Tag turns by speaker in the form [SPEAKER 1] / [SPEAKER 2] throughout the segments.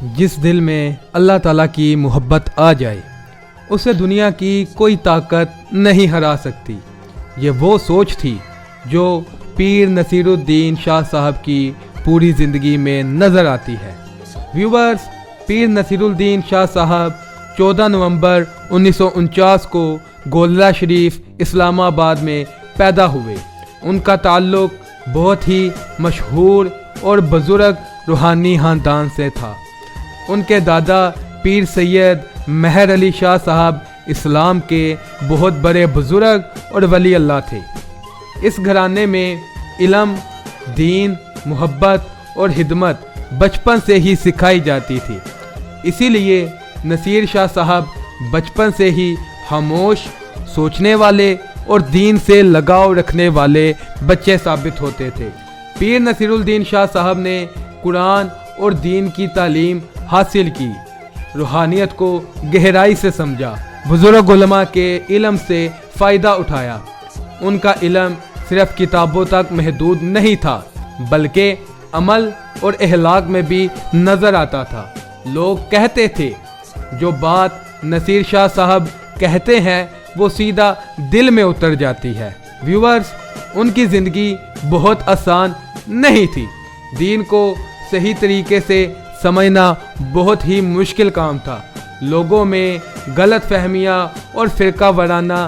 [SPEAKER 1] जिस दिल में अल्लाह ताला की मोहब्बत आ जाए उसे दुनिया की कोई ताकत नहीं हरा सकती। ये वो सोच थी जो पीर नसीरुद्दीन शाह साहब की पूरी ज़िंदगी में नज़र आती है। व्यूवर्स, पीर नसीरुद्दीन शाह साहब 14 नवंबर 1949 को गोलरा शरीफ इस्लामाबाद में पैदा हुए। उनका ताल्लुक़ बहुत ही मशहूर और बुज़ुर्ग रूहानी ख़ानदान से था। उनके दादा पीर सैयद मेहर अली शाह साहब इस्लाम के बहुत बड़े बुज़ुर्ग और वली अल्लाह थे। इस घराने में इल्म, दीन, मोहब्बत और हिदमत बचपन से ही सिखाई जाती थी। इसीलिए नसीर शाह साहब बचपन से ही खामोश, सोचने वाले और दीन से लगाव रखने वाले बच्चे साबित होते थे। पीर नसीरुद्दीन शाह साहब ने कुरान और दीन की तालीम हासिल की, रूहानियत को गहराई से समझा, बुजुर्ग उलमा के इल्म से फ़ायदा उठाया। उनका इल्म सिर्फ किताबों तक महदूद नहीं था बल्कि अमल और अहलाक में भी नज़र आता था। लोग कहते थे जो बात नसीर शाह साहब कहते हैं वो सीधा दिल में उतर जाती है। व्यूअर्स, उनकी ज़िंदगी बहुत आसान नहीं थी। दीन को सही तरीके से समझना बहुत ही मुश्किल काम था। लोगों में गलत फहमियाँ और फ़िरका वाराना,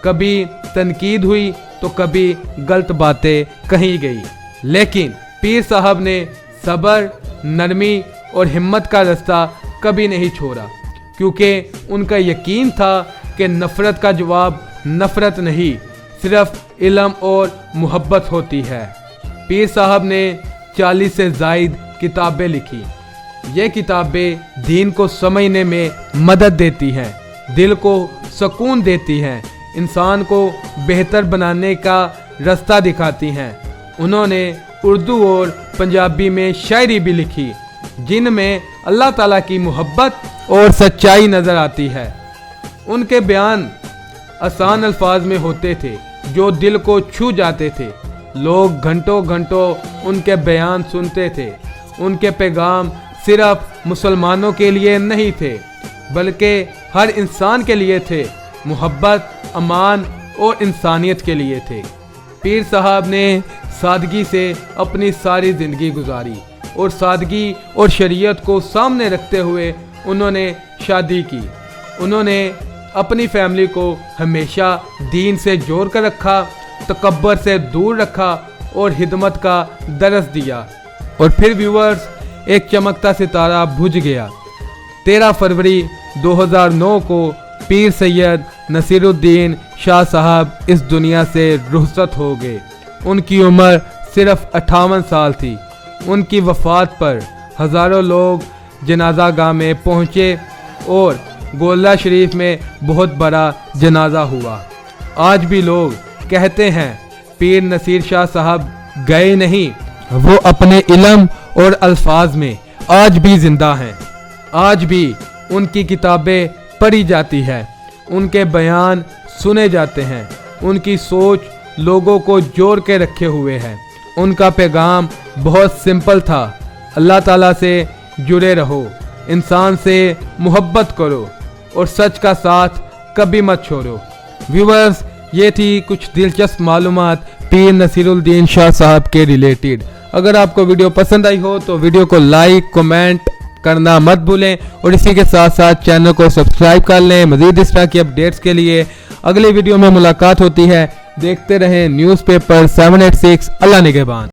[SPEAKER 1] कभी तनकीद हुई तो कभी गलत बातें कही गई, लेकिन पीर साहब ने सब्र, नरमी और हिम्मत का रास्ता कभी नहीं छोड़ा, क्योंकि उनका यकीन था कि नफ़रत का जवाब नफ़रत नहीं, सिर्फ इल्म और मोहब्बत होती है। पीर साहब ने 40 से ज़ायद किताबें लिखी। ये किताबें दीन को समझने में मदद देती हैं, दिल को सुकून देती हैं, इंसान को बेहतर बनाने का रास्ता दिखाती हैं। उन्होंने उर्दू और पंजाबी में शायरी भी लिखी जिनमें अल्लाह ताला की मोहब्बत और सच्चाई नज़र आती है। उनके बयान आसान अल्फाज में होते थे जो दिल को छू जाते थे। लोग घंटों घंटों उनके बयान सुनते थे। उनके पैगाम सिर्फ मुसलमानों के लिए नहीं थे बल्कि हर इंसान के लिए थे, मोहब्बत, अमान और इंसानियत के लिए थे। पीर साहब ने सादगी से अपनी सारी ज़िंदगी गुजारी और सादगी और शरीयत को सामने रखते हुए उन्होंने शादी की। उन्होंने अपनी फैमिली को हमेशा दीन से जोड़ कर रखा, तकब्बर से दूर रखा और हिदमत का दरस दिया। और फिर व्यूअर्स, एक चमकता सितारा बुझ गया। 13 फरवरी 2009 को पीर सैयद नसीरुद्दीन शाह साहब इस दुनिया से रुखसत हो गए। उनकी उम्र सिर्फ 58 साल थी। उनकी वफ़ात पर हज़ारों लोग जनाजा गाह में पहुँचे और गोलरा शरीफ में बहुत बड़ा जनाजा हुआ। आज भी लोग कहते हैं पीर नसीर शाह साहब गए नहीं, वो अपने इल्म और अल्फाज में आज भी ज़िंदा हैं। आज भी उनकी किताबें पढ़ी जाती है, उनके बयान सुने जाते हैं, उनकी सोच लोगों को जोड़ के रखे हुए है। उनका पैगाम बहुत सिंपल था, अल्लाह ताला से जुड़े रहो, इंसान से मोहब्बत करो और सच का साथ कभी मत छोड़ो। व्यूअर्स, ये थी कुछ दिलचस्प मालूमात पीर नसीरुद्दीन शाह साहब के रिलेटेड। अगर आपको वीडियो पसंद आई हो तो वीडियो को लाइक, कमेंट करना मत भूलें और इसी के साथ साथ चैनल को सब्सक्राइब कर लें। मज़ीद इस तरह की अपडेट्स के लिए अगले वीडियो में मुलाकात होती है। देखते रहें न्यूज़पेपर 786। अल्लाह निगहबान।